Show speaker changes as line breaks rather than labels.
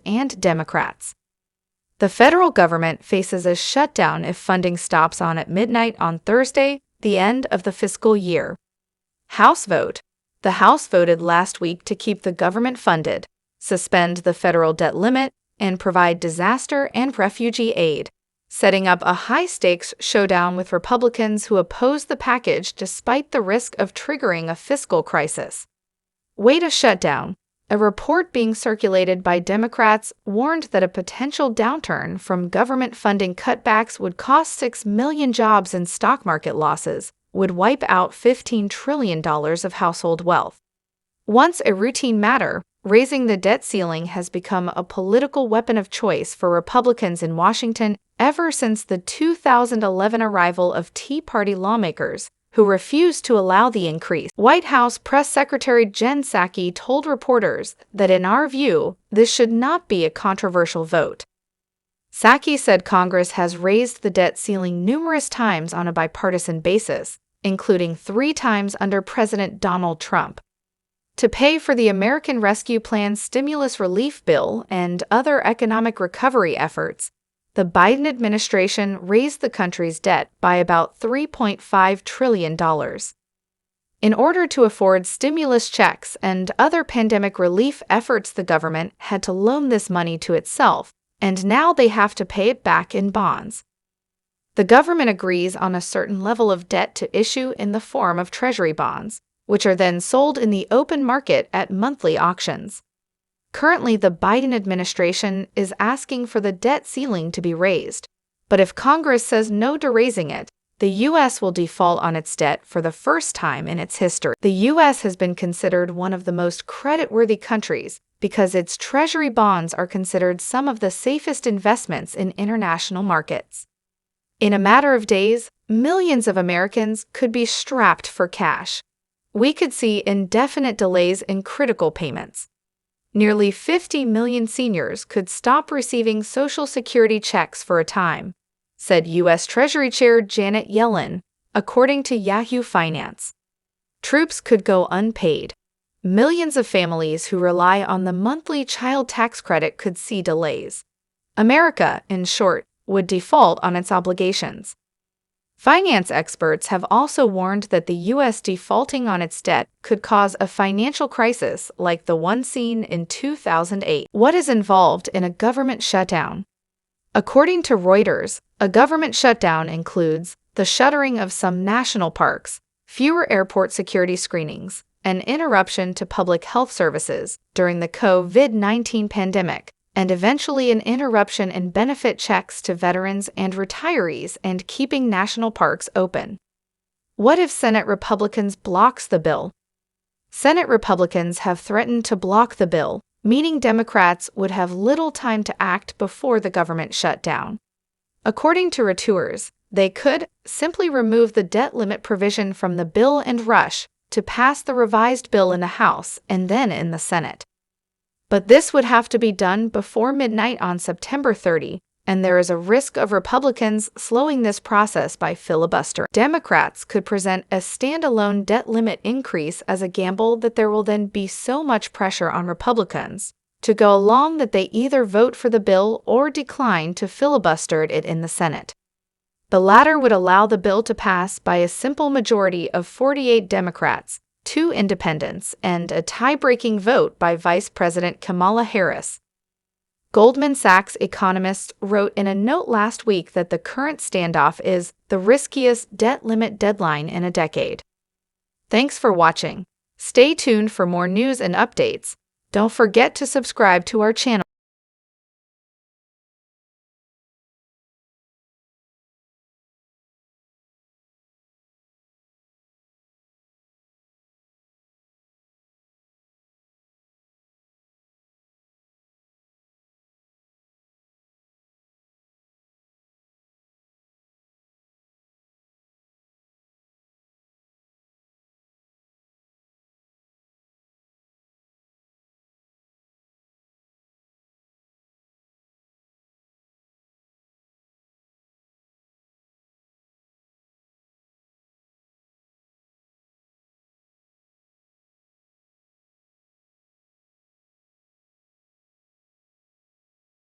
and Democrats. The federal government faces a shutdown if funding stops at midnight on Thursday, the end of the fiscal year. House vote. The House voted last week to keep the government funded, suspend the federal debt limit, and provide disaster and refugee aid, setting up a high-stakes showdown with Republicans who oppose the package despite the risk of triggering a fiscal crisis. Wait a shutdown. A report being circulated by Democrats warned that a potential downturn from government funding cutbacks would cost 6 million jobs and stock market losses, would wipe out $15 trillion of household wealth. Once a routine matter, raising the debt ceiling has become a political weapon of choice for Republicans in Washington ever since the 2011 arrival of Tea Party lawmakers, who refused to allow the increase. White House Press Secretary Jen Psaki told reporters that in our view, this should not be a controversial vote. Psaki said Congress has raised the debt ceiling numerous times on a bipartisan basis, including 3 times under President Donald Trump. To pay for the American Rescue Plan stimulus relief bill and other economic recovery efforts, the Biden administration raised the country's debt by about $3.5 trillion. In order to afford stimulus checks and other pandemic relief efforts, the government had to loan this money to itself, and now they have to pay it back in bonds. The government agrees on a certain level of debt to issue in the form of treasury bonds, which are then sold in the open market at monthly auctions. Currently, the Biden administration is asking for the debt ceiling to be raised, but if Congress says no to raising it, the U.S. will default on its debt for the first time in its history. The U.S. has been considered one of the most creditworthy countries because its treasury bonds are considered some of the safest investments in international markets. In a matter of days, millions of Americans could be strapped for cash. We could see indefinite delays in critical payments. Nearly 50 million seniors could stop receiving Social Security checks for a time, said U.S. Treasury Chair Janet Yellen, according to Yahoo Finance. Troops could go unpaid. Millions of families who rely on the monthly child tax credit could see delays. America, in short, would default on its obligations. Finance experts have also warned that the U.S. defaulting on its debt could cause a financial crisis like the one seen in 2008. What is involved in a government shutdown? According to Reuters, a government shutdown includes the shuttering of some national parks, fewer airport security screenings, an interruption to public health services during the COVID-19 pandemic, and eventually an interruption in benefit checks to veterans and retirees and keeping national parks open. What if Senate Republicans blocks the bill? Senate Republicans have threatened to block the bill, meaning Democrats would have little time to act before the government shutdown. According to Reuters, they could simply remove the debt limit provision from the bill and rush to pass the revised bill in the House and then in the Senate. But this would have to be done before midnight on September 30, and there is a risk of Republicans slowing this process by filibustering. Democrats could present a standalone debt limit increase as a gamble that there will then be so much pressure on Republicans to go along that they either vote for the bill or decline to filibuster it in the Senate. The latter would allow the bill to pass by a simple majority of 48 Democrats, 2 independents, and a tie-breaking vote by Vice President Kamala Harris. Goldman Sachs economists wrote in a note last week that the current standoff is the riskiest debt limit deadline in a decade. Thanks for watching. Stay tuned for more news and updates. Don't forget to subscribe to our channel.